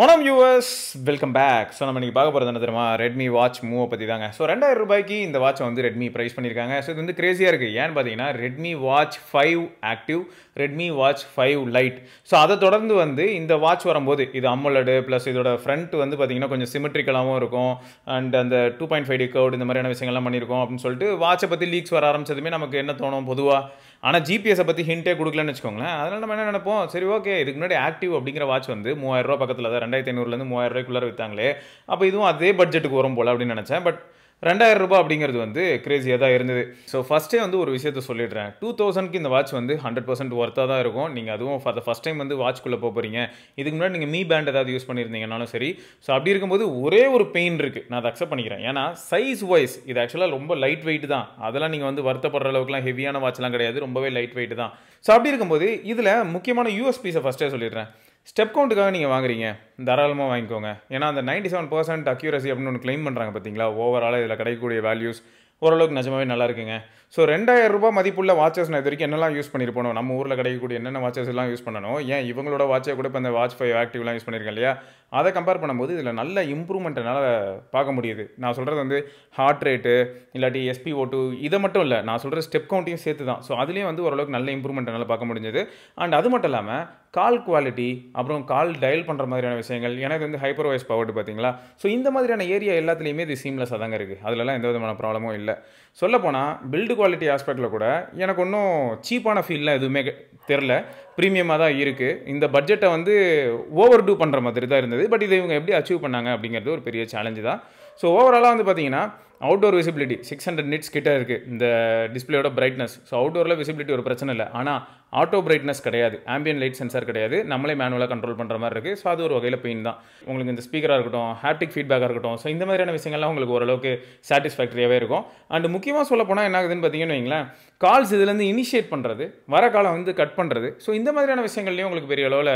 வணக்கம் viewers, welcome back. So நம்ம இன்றைக்கி பார்க்க போகிறது என்ன தெரியுமா? ரெட்மி வாட்ச் மூவை பற்றி தாங்க. ஸோ 2000 ரூபாய்க்கு இந்த வாட்சை வந்து ரெட்மி ப்ரைஸ் பண்ணியிருக்காங்க. ஸோ இது வந்து கிரேசியாக இருக்குது. ஏன்னு பார்த்தீங்கன்னா Redmi watch 5 active, Redmi watch 5 light. So அதை தொடர்ந்து வந்து இந்த வாட்ச் வரும்போது இது அமோலடு ப்ளஸ் இதோட ஃப்ரண்ட் வந்து பார்த்தீங்கன்னா கொஞ்சம் சிமெட்ரிக்கலாகவும் இருக்கும். அண்ட் அந்த 2.5D கர்வ் இந்த மாதிரியான விஷயங்கள்லாம் பண்ணியிருக்கோம் அப்படின்னு சொல்லிட்டு வாட்சை பற்றி லீக்ஸ் வர ஆரம்பிச்சதுமே நமக்கு என்ன தோணும் பொதுவாக? ஆனால் ஜிபிஎஸை பற்றி ஹிண்டே கொடுக்கலன்னு வச்சுக்கோங்களேன். அதனால் நம்ம என்ன நினைப்போம், சரி ஓகே இதுக்கு முன்னாடி ஆக்டிவ் அப்படிங்கிற வாட்ச் வந்து 3000 ரூபா பக்கத்தில் தான் 2500 3000 ரூபாய்க்குள்ளே விற்றாங்களே, அப்போ இதுவும் அதே பட்ஜெட்டுக்கு வரும் போல் அப்படின்னு நினச்சேன். பட் 2000 ரூபாய் அப்படிங்கிறது வந்து கிரேசியாக தான் இருந்தது. ஸோ ஃபஸ்ட்டே வந்து ஒரு விஷயத்த சொல்லிடுறேன், 2000க்கு இந்த வாட்ச் வந்து 100% ஒர்த்தாக தான் இருக்கும். நீங்கள் அதுவும் ஃபார் த ஃபஸ்ட் டைம் வந்து வாட்ச்குள்ளே போகிறீங்க. இதுக்கு முன்னாடி நீங்கள் மீ பேண்ட் ஏதாவது யூஸ் பண்ணியிருந்தீங்கனாலும் சரி. ஸோ அப்படி இருக்கும்போது ஒரே ஒரு பெயின் இருக்குது, நான் அதை அக்செப்ட் பண்ணிக்கிறேன். ஏன்னா சைஸ் வைஸ் இது ஆக்சுவலாக ரொம்ப லைட் வெயிட் தான். அதெல்லாம் நீங்கள் வந்து வருத்தப்படுற அளவுக்குலாம் ஹெவியான வாட்ச்லாம் கிடையாது, ரொம்பவே லைட் வெயிட் தான். ஸோ அப்படி இருக்கும்போது இதில் முக்கியமான யூஎஸ்பிஸை ஃபஸ்ட்டே சொல்லிடுறேன். ஸ்டெப் கவுண்ட்டுக்காக நீங்கள் வாங்குறீங்க, தாராளமாக வாங்கிக்கோங்க. ஏன்னா அந்த 97% அக்யூரசி அப்படின்னு ஒன்று கிளைம் பண்ணுறாங்க பார்த்தீங்களா, ஓவராலாக இதில் கிடைக்கக்கூடிய வேல்யூஸ் ஓரளவுக்கு நிஜமாவே நல்லா இருக்குங்க. ஸோ 2000 ரூபாய் மதிப்புள்ள வாட்சஸ் நான் இது வரைக்கும் என்னெல்லாம் யூஸ் பண்ணியிருப்போம், நம்ம ஊரில் கிடைக்கக்கூடிய என்னென்ன வாட்சஸ் எல்லாம் யூஸ் பண்ணணும், ஏன் இவங்களோட வாட்சை கூட இப்போ அந்த வாட்ச் 5 ஆக்டிவ்லாம் யூஸ் பண்ணியிருக்கேன் இல்லையா, அதை கம்பேர் பண்ணும்போது இதில் நல்ல இம்ப்ரூவ்மெண்ட் என்னால் பார்க்க முடியுது. நான் சொல்கிறது வந்து ஹார்ட் ரேட்டு இல்லாட்டி SpO2 இதை மட்டும் இல்லை, நான் சொல்கிற ஸ்டெப் கவுண்ட்டையும் சேர்த்து தான். ஸோ அதுலேயும் வந்து ஓரளவுக்கு நல்ல இம்ப்ரூவ்மெண்ட் என்னால் பார்க்க முடிஞ்சது. அண்ட் அது மட்டும் இல்லாமல் கால் குவாலிட்டி, அப்புறம் கால் டயல் பண்ணுற மாதிரியான விஷயங்கள், எனக்கு வந்து ஹைப்பர் வாய்ஸ் பவர்டு பார்த்தீங்களா. ஸோ இந்த மாதிரியான ஏரியா எல்லாத்துலேயுமே இது சீம்லெஸ்ஸாக தாங்க இருக்குது. அதிலலாம் எந்த விதமான ப்ராப்ளமும் இல்லை. சொல்லப்போனால் பில்டு குவாலிட்டி ஆஸ்பெக்டில் கூட எனக்கு ஒன்றும் சீப்பான ஃபீல்லாம் எதுவுமே தெரில, ப்ரீமியமாக தான் இருக்குது. இந்த பட்ஜெட்டை வந்து ஓவர் டூ பண்ணுற மாதிரி தான் இருந்தது. பட் இதை இவங்க எப்படி அச்சீவ் பண்ணாங்க அப்படிங்கிறது ஒரு பெரிய சேலஞ்சு தான். ஸோ ஓவராலாக வந்து பார்த்தீங்கன்னா அவுட்டோர் விசிபிலிட்டி 600 நிட்ஸ் கிட்ட இருக்குது இந்த டிஸ்பிளேயோட பிரைட்னஸ். ஸோ அவுட்டோரில் விசிபிலிட்டி ஒரு பிரச்சனை இல்லை. ஆனால் ஆட்டோ பிரைட்னஸ் கிடையாது, ஆம்பியன் லைட் சென்சார் கிடையாது, நம்மளே மேனுவலாக கண்ட்ரோல் பண்ணுற மாதிரி இருக்குது. ஸோ அது ஒரு வகையில் பெயின் தான். உங்களுக்கு இந்த ஸ்பீக்கராக இருக்கட்டும், ஹாப்டிக் ஃபீட்பேக்காக இருக்கட்டும், ஸோ இந்த மாதிரியான விஷயங்கள்லாம் உங்களுக்கு ஓரளவுக்கு சாட்டிஸ்ஃபேக்டரியாகவே இருக்கும். அண்ட் முக்கியமாக சொல்ல போனால் என்ன ஆகுதுன்னு பார்த்தீங்கன்னு வைங்களேன், கால்ஸ் இதுலேருந்து இனிஷியேட் பண்ணுறது, வர காலம் வந்து கட் பண்ணுறது, ஸோ இந்த மாதிரியான விஷயங்கள்லையும் உங்களுக்கு பெரிய அளவில்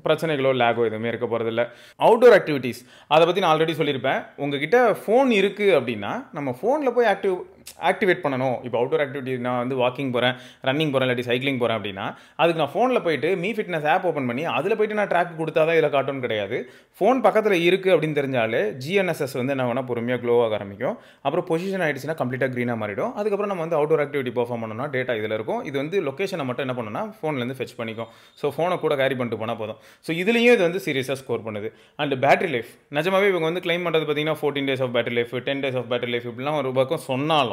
பிரச்சனைகளோ லேகோ எதுவுமே இருக்க போகிறதில்ல. அவுட்டோர் ஆக்டிவிட்டீஸ் அதை பற்றி நான் ஆல்ரெடி சொல்லியிருப்பேன். உங்ககிட்ட ஃபோன் இருக்குது அப்படின்னா நம்ம ஃபோனில் போய் ஆக்டிவேட் பண்ணணும். இப்போ அவுட்டோர் ஆக்டிவிட்டி நான் வந்து வாக்கிங் போகிறேன், ரன்னிங் போகிறேன், இல்லாட்டி சைக்கிளிங் போகிறேன் அப்படின்னா அதுக்கு நான் ஃபோனில் போயிட்டு மீ ஃபிட்னஸ் ஆப் ஓப்பன் பண்ணி அதில் போய்ட்டு நான் ட்ராக் கொடுத்தா தான் இதில் காட்டணும் கிடையாது. ஃபோன் பக்கத்தில் இருக்குது அப்படின்னு தெரிஞ்சாலே GNSS வந்து என்ன வேணால் பொறுமையாக க்ளோ ஆக ஆரம்பிக்கும். அப்புறம் பொசிஷன் ஆகிடுச்சுன்னா கம்ப்ளீட்டாக க்ரீனாக மாறிடும். அதுக்கப்புறம் நம்ம வந்து அவுட்டோர் ஆக்டிவிட்டி பெர்ஃபார்ம் பண்ணணும்னா டேட்டா இதில் இருக்கும். இது வந்து லொக்கேஷனை மட்டும் என்ன பண்ணணும்னா ஃபோன்லேருந்து ஃபெச் பண்ணிக்கும். ஸோ ஃபோனை கூட கேரி பண்ணிட்டு போனால் போதும். ஸோ இதுலேயும் இது வந்து சீரியஸாக ஸ்கோர் பண்ணுது. அண்ட் பேட்டரி லைஃப் நிஜமாவே இவங்க வந்து கிளைம் பண்ணுறது பார்த்தீங்கன்னா 14 days of battery life, 10 days of battery life இப்படிலாம் ஒரு பக்கம் சொன்னாலும்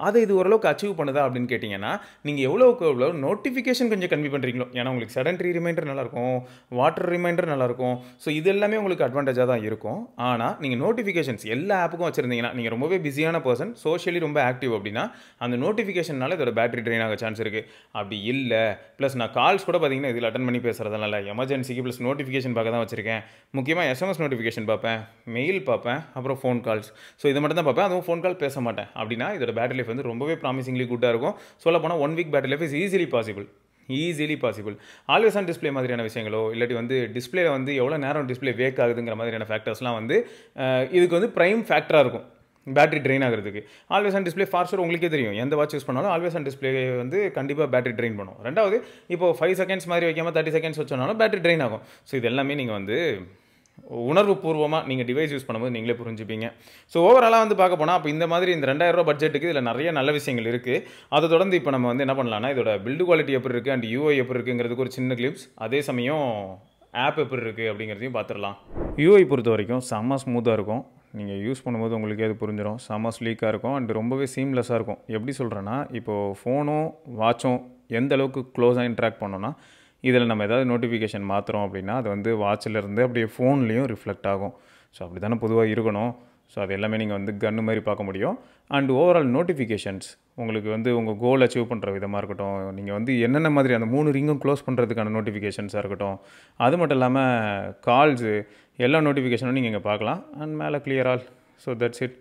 அதை இது ஓரளவுக்கு அச்சீவ் பண்ணுதா அப்படின்னு கேட்டிங்கன்னா, நீங்கள் எவ்வளோ நோட்டிஃபிகேஷன் கொஞ்சம் கம்மி பண்ணுறீங்களோ, ஏன்னா உங்களுக்கு செடன்ட்ரி ரிமைண்டர் நல்லாயிருக்கும், வாட்டர் ரிமைண்டர் நல்லாயிருக்கும். ஸோ இது எல்லாமே உங்களுக்கு அட்வான்டேஜாக தான் இருக்கும். ஆனால் நீங்கள் நோட்டிஃபிகேஷன்ஸ் எல்லா ஆப்புக்கும் வச்சுருந்தீங்கன்னா, நீங்கள் ரொம்பவே பிஸியான பர்சன், சோஷியலி ரொம்ப ஆக்டிவ் அப்படின்னா அந்த நோட்டிஃபிகேஷனால இதோட பேட்டரி ட்ரெயின் ஆக சான்ஸ் இருக்குது. அப்படி இல்லை ப்ளஸ் நான் கால்ஸ் கூட பார்த்தீங்கன்னா இதில் அட்டன் பண்ணி பேசுகிறதுனால எமர்ஜென்சிக்கு ப்ளஸ் நோட்டிஃபிகேஷன் பார்க்க தான் வச்சுருக்கேன். முக்கியமாக SMS நோட்டிஃபிகேஷன் பார்ப்பேன், மெயில் பார்ப்பேன், அப்புறம் ஃபோன் கால்ஸ். ஸோ இதை மட்டும் தான் பார்ப்பேன். அதுவும் ஃபோன் கால் பேச மாட்டேன் அப்படின்னா இதோட பேட்டரி லைஃப் வந்து ரொம்பவே ப்ராமிசிங்லி குட்டாக இருக்கும். சொல்ல போனால் 1 week battery life is easily possible. Always on display மாதிரியான விஷயங்களோ இல்லாட்டி வந்து டிஸ்பிளேல வந்து எவ்வளோ நேரம் டிஸ்பிளே வேக் ஆகுதுங்கிற மாதிரியான ஃபேக்டர்ஸ்லாம் வந்து இதுக்கு வந்து ப்ரைம் ஃபேக்டராக இருக்கும் பேட்டரி ட்ரெயின் ஆகிறதுக்கு. Always on display for sure உங்களுக்கே தெரியும், எந்த வாட்ச் யூஸ் பண்ணாலும் ஆல்வேஸ் ஆன் டிஸ்பிளே வந்து கண்டிப்பாக பேட்டரி ட்ரெயின் பண்ணும். ரெண்டாவது இப்போ 5 seconds மாதிரி வைக்காமல் 30 seconds வச்சோனாலும் பேட்டரி ட்ரெயின் ஆகும். ஸோ இது எல்லாமே நீங்கள் வந்து உணர்வு பூர்வமாக நீங்கள் டிவைஸ் யூஸ் பண்ணும்போது நீங்களே புரிஞ்சுப்பீங்க. ஸோ ஓவராலாக வந்து பார்க்க போனால் அப்போ இந்த மாதிரி இந்த 2000 ரூபா பட்ஜெட்டுக்கு இதில் நிறைய நல்ல விஷயங்கள் இருக்குது. அதை தொடர்ந்து இப்போ நம்ம வந்து என்ன பண்ணலாம்னா இதோட பில்டு குவாலிட்டி எப்படி இருக்குது அண்ட் UI எப்படி இருக்குங்கிறதுக்கு ஒரு சின்ன கிளிப்ஸ், அதே சமயம் ஆப் எப்படி இருக்குது அப்படிங்கிறதையும் பார்த்துடலாம். UI பொறுத்த வரைக்கும் செம்ம ஸ்மூத்தாக இருக்கும். நீங்கள் யூஸ் பண்ணும்போது உங்களுக்கே அது புரிஞ்சிடும். செம்ம ஸ்லீக்காக இருக்கும் அண்ட் ரொம்பவே சீம்லெஸ்ஸாக இருக்கும். எப்படி சொல்கிறேன்னா, இப்போது ஃபோனும் வாட்சும் எந்த அளவுக்கு க்ளோஸாக இன்ட்ராக்ட் பண்ணோன்னா இதில் நம்ம ஏதாவது நோட்டிஃபிகேஷன் மாற்றுறோம் அப்படின்னா அது வந்து வாட்சிலேருந்து அப்படியே ஃபோன்லேயும் ரிஃப்ளெக்ட் ஆகும். ஸோ அப்படி தானே பொதுவாக இருக்கணும். ஸோ அது எல்லாமே நீங்கள் வந்து கன்று மாதிரி பார்க்க முடியும். அண்ட் ஓவரால் நோட்டிஃபிகேஷன்ஸ் உங்களுக்கு வந்து உங்கள் கோல் அச்சீவ் பண்ணுற விதமாக இருக்கட்டும், நீங்கள் வந்து என்னென்ன மாதிரி அந்த 3 ரிங்கும் க்ளோஸ் பண்ணுறதுக்கான நோட்டிஃபிகேஷன்ஸாக இருக்கட்டும், அது மட்டும் இல்லாமல் கால்ஸு எல்லா நோட்டிஃபிகேஷனும் நீங்கள் இங்கே பார்க்கலாம். அண்ட் மேலே clear all. So that's it,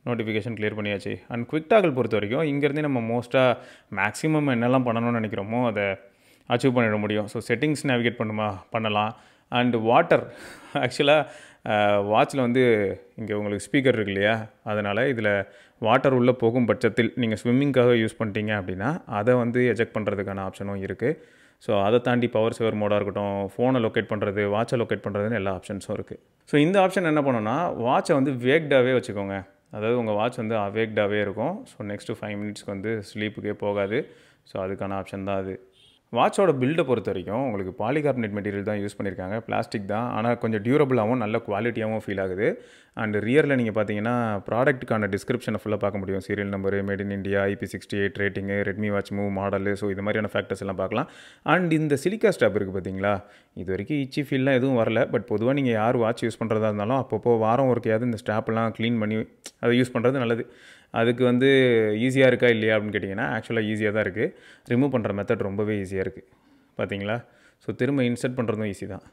notification clear பண்ணியாச்சு. அண்ட் குவிக் டாகல் பொறுத்த வரைக்கும் இங்கேருந்தே நம்ம மோஸ்ட்டாக மேக்ஸிமம் என்னெல்லாம் பண்ணணும்னு நினைக்கிறோமோ அதை அச்சீவ் பண்ணிட முடியும். ஸோ செட்டிங்ஸ் நேவிகேட் பண்ணலாம். அண்டு வாட்டர் ஆக்சுவலாக வாட்சில் வந்து இங்கே உங்களுக்கு ஸ்பீக்கர் இருக்கு இல்லையா, அதனால் இதில் வாட்டர் உள்ளே போகும் பட்சத்தில் நீங்கள் ஸ்விம்மிங்காக யூஸ் பண்ணிட்டீங்க அப்படின்னா அதை வந்து எஜெக்ட் பண்ணுறதுக்கான ஆப்ஷனும் இருக்குது. ஸோ அதை தாண்டி பவர் சேவர் மோடாக இருக்கட்டும், ஃபோனை லொக்கேட் பண்ணுறது, வாட்சை லொக்கேட் பண்ணுறதுன்னு எல்லா ஆப்ஷன்ஸும் இருக்குது. ஸோ இந்த ஆப்ஷன் என்ன பண்ணணும்னா, வாட்சை வந்து வேக்டாகவே வச்சுக்கோங்க. அதாவது உங்கள் வாட்ச் வந்து அவேக்டாகவே இருக்கும். ஸோ நெக்ஸ்ட்டு 5 மினிட்ஸ்க்கு வந்து ஸ்லீப்புக்கே போகாது. ஸோ அதுக்கான ஆப்ஷன் தான் அது. வாட்சோட பில்டை பொறுத்த வரைக்கும் உங்களுக்கு பாலிகார்பனேட் மெட்டீரியல் தான் யூஸ் பண்ணியிருக்காங்க. பிளாஸ்டிக் தான், ஆனால் கொஞ்சம் டியூரபிளாகவும் நல்ல குவாலிட்டியாகவும் ஃபீல் ஆகுது. அண்ட் ரியரில் நீங்கள் பார்த்தீங்கன்னா ப்ராடக்ட்டுக்கான டிஸ்கிரிப்ஷனை ஃபுல்லாக பார்க்க முடியும். Serial number, made in India, IP68 rating, Redmi watch move model, so இது மாதிரியான ஃபேக்டர்ஸ் எல்லாம் பார்க்கலாம். அண்ட் இந்த சிலிக்கா ஸ்டாப் இருக்குது பார்த்தீங்களா, இது வரைக்கும் இச்சி ஃபீல்லாம் எதுவும் வரல. பட் பொதுவாக நீங்கள் யார் வாட்ச் யூஸ் பண்ணுறதா இருந்தாலும் அப்பப்போ வாரம் ஒருக்கையாவது இந்த ஸ்டாப்லாம் க்ளீன் பண்ணி அதை யூஸ் பண்ணுறது நல்லது. அதுக்கு வந்து ஈஸியாக இருக்கா இல்லையா அப்படின்னு கேட்டிங்கன்னா, ஆக்சுவலாக ஈஸியாக தான் இருக்குது. ரிமூவ் பண்ணுற மெத்தட் ரொம்பவே ஈஸியாக இருக்குது பார்த்தீங்களா. ஸோ திரும்ப இன்சர்ட் பண்ணுறதும் ஈஸி தான்,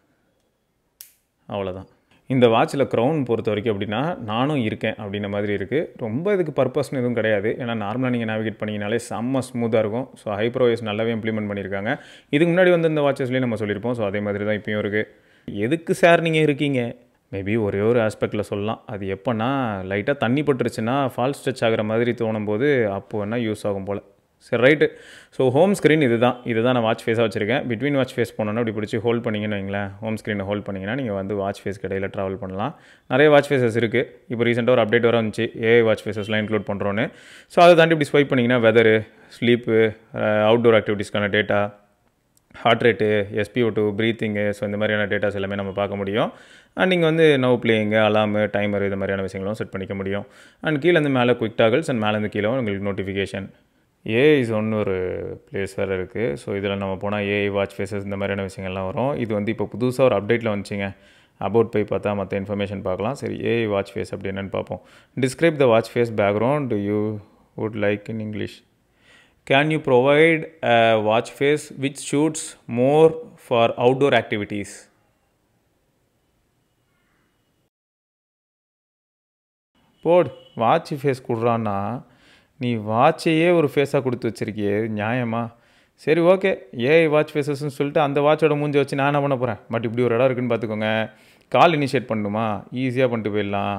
அவ்வளோதான். இந்த வாட்சில் க்ரௌன் பொறுத்த வரைக்கும் அப்படின்னா நானும் இருக்கேன் அப்படின்ற மாதிரி இருக்குது. ரொம்ப இதுக்கு பர்பஸ்னு எதுவும் கிடையாது. ஏன்னா நார்மலாக நீங்கள் நேவிகேட் பண்ணிங்கனாலே செம்ம ஸ்மூத்தாக இருக்கும். ஸோ ஹைப்ரோஎஸ் நல்லாவே இம்ப்ளிமெண்ட் பண்ணியிருக்காங்க. இதுக்கு முன்னாடி வந்து இந்த வாட்சஸ்லேயும் நம்ம சொல்லியிருப்போம். ஸோ அதே மாதிரி தான் இப்போயும் இருக்குது. எதுக்கு சார் நீங்கள் இருக்கீங்க? மேபி ஒரே ஒரு ஆஸ்பெக்டில் சொல்லலாம். அது எப்போனா லைட்டாக தண்ணி பட்டுருச்சுன்னா ஃபால் ஸ்ட்ரெச் ஆகிற மாதிரி தோணும் போது அப்போ வேணால் யூஸ் ஆகும் போல். சரி, ரைட்டு. ஸோ ஹோம் ஸ்க்ரீன் இதுதான் நான் வாட்ச் ஃபேஸாக வச்சுருக்கேன். பிட்வீன் வாட்ச் ஃபேஸ் போனோன்னா இப்படி பிடிச்சி ஹோல்ட் பண்ணிங்கன்னு வைங்களேன், ஹோம் ஸ்க்ரீனை ஹோல்ட் பண்ணிங்கன்னா நீங்கள் வந்து வாட்ச் ஃபேஸ் இடையில ட்ராவல் பண்ணலாம். நிறைய வாட்ச் ஃபேஸஸ் இருக்குது. இப்போ ரீசெண்டாக ஒரு அப்டேட் வர வந்துச்சு, ஏஐ வாட்ச் ஃபேஸஸ்லாம் இன்க்ளூட் பண்ணுறோன்னு. ஸோ அதை தாண்டி இப்படி ஸ்வைப் பண்ணிங்கன்னா வெதரு, ஸ்லீப்பு, அவுட்டோர் ஆக்டிவிட்டீஸ்க்கான data, heart rate, SpO2, breathing, so இந்த மாதிரியான டேட்டாஸ் எல்லாமே நம்ம பார்க்க முடியும். அண்ட் நீங்கள் வந்து நோ பிளேயிங்கு, அலாமு, டைமர் இது மாதிரியான விஷயங்களும் செட் பண்ணிக்க முடியும். அண்ட் கீழேருந்து மேலே குயிக் டாகல்ஸ், அண்ட் மேலேருந்து கீழே உங்களுக்கு நோட்டிஃபிகேஷன். ஏஐஸ் ஒரு பிளேஸ் வேறு இருக்குது. ஸோ இதில் நம்ம போனால் ஏஐ வாட்ச் ஃபேஸஸ் இந்த மாதிரியான விஷயங்கள்லாம் வரும். இது வந்து இப்போ புதுசாக ஒரு அப்டேட்டில் வந்துச்சுங்க. அபவுட் போய் பார்த்தா மற்ற இன்ஃபர்மேஷன் பார்க்கலாம். சரி, ஏஐ வாட்ச் ஃபேஸ் அப்படி என்னென்னு பார்ப்போம். Describe the watch face background you would like in English. Can you provide a watch face which suits more for outdoor activities? Boat watch face கொடுறான்னா நீ வாட்சையே ஒரு ஃபேஸாக கொடுத்து வச்சுருக்கியே, நியாயமா? சரி, ஓகே, ஏஐ வாட்ச் ஃபேஸஸ்ன்னு சொல்லிட்டு அந்த வாட்சோட மூஞ்சி வச்சு நான் என்ன பண்ண போகிறேன். பட் இப்படி ஒரு இடம் இருக்குன்னு பார்த்துக்கோங்க. கால் இனிஷியேட் பண்ணணுமா? ஈஸியாக பண்ணிட்டு போயிடலாம்.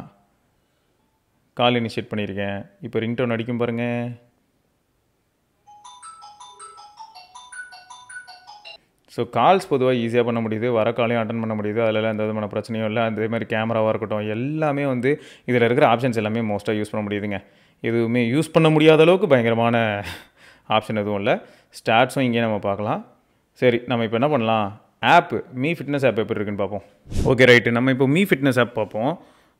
கால் இனிஷியேட் பண்ணியிருக்கேன். இப்போ ரிங்டோன் அடிக்கும் பாருங்கள். ஸோ கால்ஸ் பொதுவாக ஈஸியாக பண்ண முடியுது, வர காலையும் அட்டன் பண்ண முடியுது. அதிலலாம் எந்த விதமான பிரச்சனையும் இல்லை. அதே மாதிரி கேமராவாக இருக்கட்டும், எல்லாமே வந்து இதில் இருக்கிற ஆப்ஷன்ஸ் எல்லாமே மோஸ்ட்டாக யூஸ் பண்ண முடியுதுங்க. எதுவுமே யூஸ் பண்ண முடியாத அளவுக்கு பயங்கரமான ஆப்ஷன் எதுவும் இல்லை. ஸ்டாட்ஸும் இங்கே நம்ம பார்க்கலாம். சரி, நம்ம இப்போ என்ன பண்ணலாம், மீ ஃபிட்னஸ் ஆப் எப்படி இருக்குன்னு பார்ப்போம். Okay, right. நம்ம இப்போ மீ ஃபிட்னஸ் ஆப் பார்ப்போம்.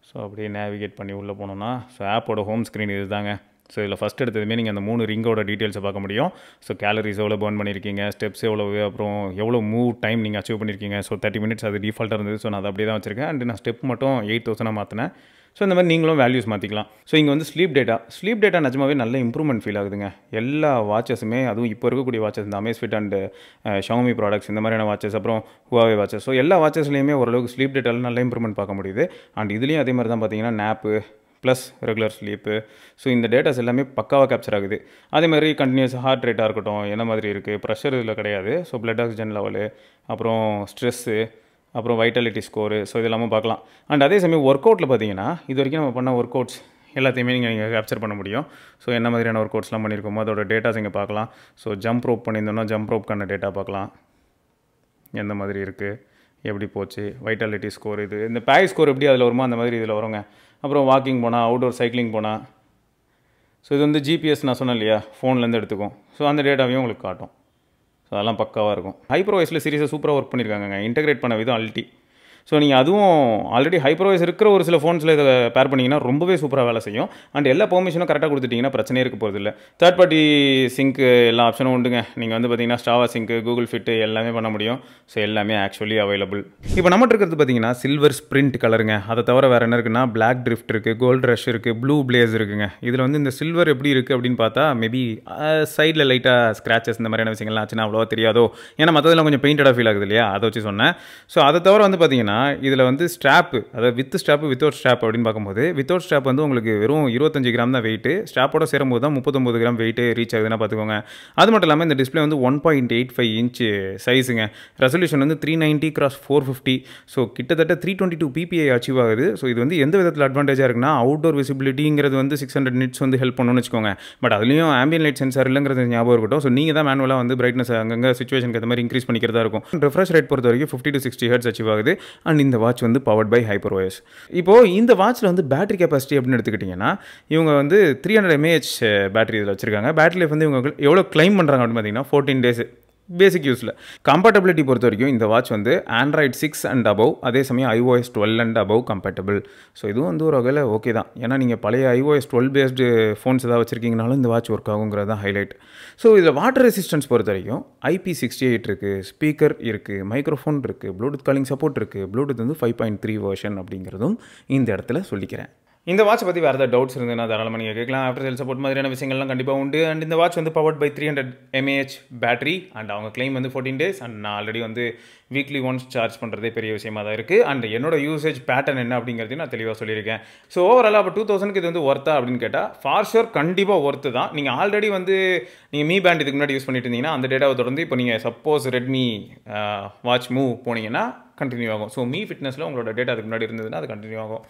ஸோ அப்படியே நேவிகேட் பண்ணி உள்ளே போனோம்னா, ஸோ ஆப்போட ஹோம் ஸ்க்ரீன் இது தாங்க. ஸோ இதில் ஃபஸ்ட் எடுத்ததுமே நீங்கள் அந்த 3 ரிங்கோட டீட்டெயில்ஸை பார்க்க முடியும். ஸோ கேலரிஸ் எவ்வளோ பர்ன் பண்ணியிருக்கீங்க, ஸ்டெப்ஸ் எவ்வளவு, அப்புறம் எவ்வளோ மூவ் டைம் நீங்கள் அச்சீவ் பண்ணியிருக்கீங்க. ஸோ 30 மினிட்ஸ் அது டிஃபால்ட்டாக இருந்தது. ஸோ நான் அதை அப்படியே தான் வச்சிருக்கேன். அண்ட் நான் ஸ்டெப் மட்டும் 8000 மாற்றினேன். ஸோ இந்த மாதிரி நீங்களும் வேல்யூஸ் மாற்றிக்கலாம். ஸோ இங்கே வந்து ஸ்லீப் டேட்டா நிஜமாவே நல்ல இம்ப்ரூவ்மெண்ட் ஃபீல் ஆகுதுங்க. எல்லா வாட்சஸுமே, அதுவும் இப்போ இருக்கக்கூடிய வாட்சஸ், இந்த அமேஸ்ஃபிட் அண்ட் ஷாமி ப்ராடக்ட்ஸ் இந்த மாதிரியான வாட்சஸ், அப்புறம் ஹுவாவே வாட்சஸ், ஸோ எல்லா வாட்சஸ்லேயுமே ஓரளவுக்கு ஸ்லீப் டேட்டாவில் நல்ல இம்ப்ரூவ்மெண்ட் பார்க்க முடியுது. அண்ட் இதுலேயும் அதே மாதிரி தான் பார்த்தீங்கன்னா nap plus regular sleep, so இந்த டேட்டாஸ் எல்லாமே பக்காவாக கேப்சர் ஆகுது. அதே மாதிரி கண்டினியூஸ் ஹார்ட் ரேட்டாக இருக்கட்டும், என்ன மாதிரி இருக்குது, ப்ரெஷர் இதில் கிடையாது. ஸோ பிளட் ஆக்சிஜன் லெவலு, அப்புறம் ஸ்ட்ரெஸ்ஸு, அப்புறம் வைட்டாலிட்டி ஸ்கோரு, ஸோ இது எல்லாமே பார்க்கலாம். அண்ட் அதே சமயம் ஒர்க் அவுட்டில் பார்த்தீங்கன்னா இது வரைக்கும் நம்ம பண்ண ஒர்க் அவுட்ஸ் எல்லாத்தையுமே நீங்கள் கேப்சர் பண்ண முடியும். ஸோ என்ன மாதிரியான ஒர்க் அவுட்ஸ்லாம் பண்ணியிருக்கோமோ அதோட டேட்டாஸ் இங்கே பார்க்கலாம். ஸோ ஜம்ப் ரோப் பண்ணியிருந்தோம்னா ஜம்ப் ரோப்க்கான டேட்டா பார்க்கலாம், எந்த மாதிரி இருக்குது, எப்படி போச்சு, வைட்டாலிட்டி ஸ்கோர், இது இந்த பேய் ஸ்கோர் எப்படி அதில் வருமோ அந்த மாதிரி இதில் வருங்க. அப்புறம் வாக்கிங் போனால், அவுட்டோர் சைக்கிளிங் போனால், ஸோ இது வந்து ஜிபிஎஸ் நான் சொன்னேன் இல்லையா, ஃபோன்லேருந்து எடுத்துக்கும். ஸோ அந்த டேட்டாவையும் உங்களுக்கு காட்டும். ஸோ அதெல்லாம் பக்காவாக இருக்கும். ஹைப்ரோவைஸில் சீரியஸாக சூப்பராக ஒர்க் பண்ணியிருக்காங்க. இன்டெகிரேட் பண்ண விதம் அல்டி. ஸோ நீங்கள் அதுவும் ஆல்ரெடி ஹைப்ரோவைஸ் இருக்கிற ஒரு சில ஃபோன்ஸில் இதை பேர் பண்ணிங்கன்னா ரொம்பவே சூப்பராக வேலை செய்யும். அண்ட் எல்லா பெர்மிஷனும் கரெக்டாக கொடுத்துட்டிங்கன்னா பிரச்சனையே இருக்க போகிறதில்ல. தேர்ட் பார்ட்டி சிங்க்கு எல்லா ஆப்ஷனும் உண்டுங்க. நீங்கள் வந்து பார்த்தீங்கன்னா ஸ்டாவா சிங்க்கு, கூகுள் ஃபிட்டு எல்லாமே பண்ண முடியும். ஸோ எல்லாமே ஆக்சுவலி அவைலபிள். இப்போ நம்மகிட்ட இருக்கிறது பார்த்தீங்கன்னா சில்வர் ஸ்ப்ரிண்ட் கலருங்க. அதை தவிர வேறு என்ன இருக்குன்னா பிளாக் ட்ரிஃப்ட் இருக்குது, கோல்டு ரஷ் இருக்குது, ப்ளூ பிளேஸ் இருக்குங்க. இதில் வந்து இந்த சில்வர் எப்படி இருக்குது அப்படின்னு பார்த்தா மேபி சைடில் லைட்டாக ஸ்க்ராச்சஸ் இந்த மாதிரியான விஷயங்கள்லாம் ஆச்சுன்னா அவ்வளோவா தெரியாதோ. ஏன்னா மற்றதெல்லாம் கொஞ்சம் பெயிண்டடாக ஃபீல் ஆகுது இல்லையா, அதை வச்சு சொன்னேன். ஸோ அதை தவிர வந்து பார்த்தீங்கன்னா இதில் வந்து ஸ்ட்ராப்பு, அதாவது வித் ஸ்ட்ராப்பு வித்தவுட் ஸ்ட்ராப் அப்படின்னு பார்க்கும்போது, வித்தவுட் ஸ்ட்ராப் வந்து உங்களுக்கு வெறும் 25 கிராம் தான் வெயிட்டு. ஸ்ட்ராப்போட சேரும்போது தான் 39 கிராம் வெயிட்டு ரீச் ஆகுதுன்னா பார்த்துக்கோங்க. அது மட்டும் இல்லாமல் இந்த டிஸ்பிளே வந்து 1.85 இன்ச் சைஸுங்க. ரெசல்யூஷன் வந்து 390x450. ஸோ கிட்டத்தட்ட 322 PPI அச்சீவ் ஆகுது. ஸோ இது வந்து எந்த விதத்தில் அட்வான்டேஜாக இருக்குன்னா, அவுட்டோர் விசிபிலிட்டிங்கிறது வந்து 600 நிட்ஸ் வந்து ஹெல்ப் பண்ணணும்னு வச்சுக்கோங்க. பட் அதுலேயும் ஆம்பியன் லைட் சென்சார் இல்லைங்கிறது ஞாபகம் இருக்கட்டும். ஸோ நீங்கள் தான் மேனுவலாக வந்து பிரைட்னஸ் அங்கங்கே சிச்சுவேஷனுக்கு ஏற்ற மாதிரி இன்க்ரீஸ் பண்ணிக்கிறதா இருக்கும். ரெஃப்ரெஷ் ரேட் பொறுத்த வரைக்கும் 50 to 60 ஹெர்ட்ஸ் அச்சீவ் ஆகுது. அண்ட் இந்த வாட்ச் வந்து பவர்ட் பை HyperOS. இப்போது இந்த வாட்சில் வந்து பேட்டரி கெப்பாசிட்டி அப்படின்னு எடுத்துக்கிட்டிங்கன்னா, இவங்க வந்து 300 mAh பேட்டரி இதில் வச்சிருக்காங்க. பேட்டரி லைஃப் வந்து இவங்க எவ்வளோ கிளைம் பண்ணுறாங்க அப்படின்னு பார்த்தீங்கன்னா 14 days பேசிக் யூஸில். கம்பேட்டபிலிட்டி பொறுத்த வரைக்கும் இந்த வாட்ச் வந்து Android 6 அண்ட் அபவ், அதே சமயம் iOS 12 and above compatible. So இதுவும் வந்து ஒரு வகையில் ஓகே தான். ஏன்னா நீங்கள் பழைய iOS 12 பேஸ்டு ஃபோன்ஸ் ஏதாவது வச்சுருக்கீங்கனாலும் இந்த வாட்ச் ஒர்க் ஆகுங்கிறது தான் ஹைலைட். ஸோ இதில் வாட்டர் ரெசிஸ்டன்ஸ் பொறுத்த வரைக்கும் IP68 இருக்குது, ஸ்பீக்கர் இருக்குது, மைக்ரோஃபோன் இருக்குது, ப்ளூடூத் காலிங் சப்போர்ட் இருக்குது, ப்ளூடூத் வந்து 5.3 வெர்ஷன் அப்படிங்கிறதும் இந்த இடத்துல சொல்லிக்கிறேன். இந்த வாட்ச் பற்றி வேறு ஏதாவது டவுட்ஸ் இருந்ததுன்னா தாராளமாக நீங்கள் கேட்கலாம். ஆஃப்டர் சேல் சப்போர்ட் மாதிரியான விஷயங்கள்லாம் கண்டிப்பாக உண்டு. அண்ட் இந்த வாட்ச் வந்து powered by 300 mAh battery. And அவங்க கிளைம் வந்து 14 days. அண்ட் நான் ஆல்ரெடி வந்து வீக்லி ஒன்ஸ் சார்ஜ் பண்ணுறதே பெரிய விஷயமாக தான் இருக்குது. அண்ட் என்னோட யூசேஜ் பேட்டர்ன் என்ன அப்படிங்கிறதையும் நான் தெளிவாக சொல்லியிருக்கேன். ஸோ ஓவரால் அப்போ 2000க்கு இது வந்து ஒர்த்தா அப்படின்னு கேட்டால் ஃபார் ஷுர் கண்டிப்பாக ஒர்த்து தான். நீங்கள் ஆல்ரெடி வந்து நீங்கள் மீ பேண்ட் இதுக்கு முன்னாடி யூஸ் பண்ணிட்டு இருந்தீங்கன்னா அந்த டேட்டாவை தொடர்ந்து இப்போ நீங்கள் சப்போஸ் ரெட்மி வாட்ச் மூவ் போனீங்கன்னா கண்டினியூ ஆகும். ஸோ மீ ஃபிட்னஸில் உங்களோட டேட்டா அதுக்கு முன்னாடி இருந்ததுன்னா அது கண்டினியூ ஆகும்.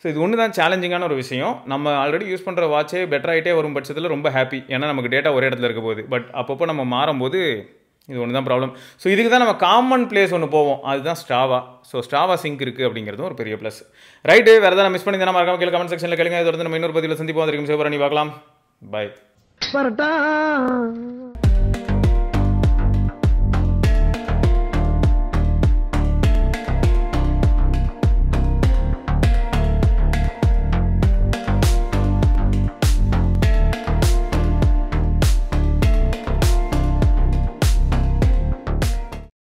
ஸோ இது ஒன்று தான் சேலஞ்சிங்கான ஒரு விஷயம். நம்ம ஆல்ரெடி யூஸ் பண்ணுற வாட்சே பெட்டர் ஆகிட்டே வரும் பட்சத்தில் ரொம்ப ஹாப்பி. ஏன்னா நமக்கு டேட்டா ஒரே இடத்துல இருக்க போகுது. பட் அப்பப்போ நம்ம மாறும்போது இது ஒன்று தான் ப்ராப்ளம். ஸோ இதுக்கு தான் நம்ம காமன் பிளேஸ் ஒன்று போவோம், அதுதான் ஸ்ட்ராவா. ஸோ ஸ்ட்ராவா சிங்க் இருக்குது அப்படிங்கிறதும் ஒரு பெரிய ப்ளஸ். ரைட்டு, வேறு எதாவது மிஸ் பண்ணி தானே மறக்காம கீழே கமெண்ட் செக்ஷனில் கேளுங்க. இது வந்து நம்ம இன்னொரு பதிவில் சந்திப்போம். வரைக்கும் சிவபரணி பார்க்கலாம். பாய்.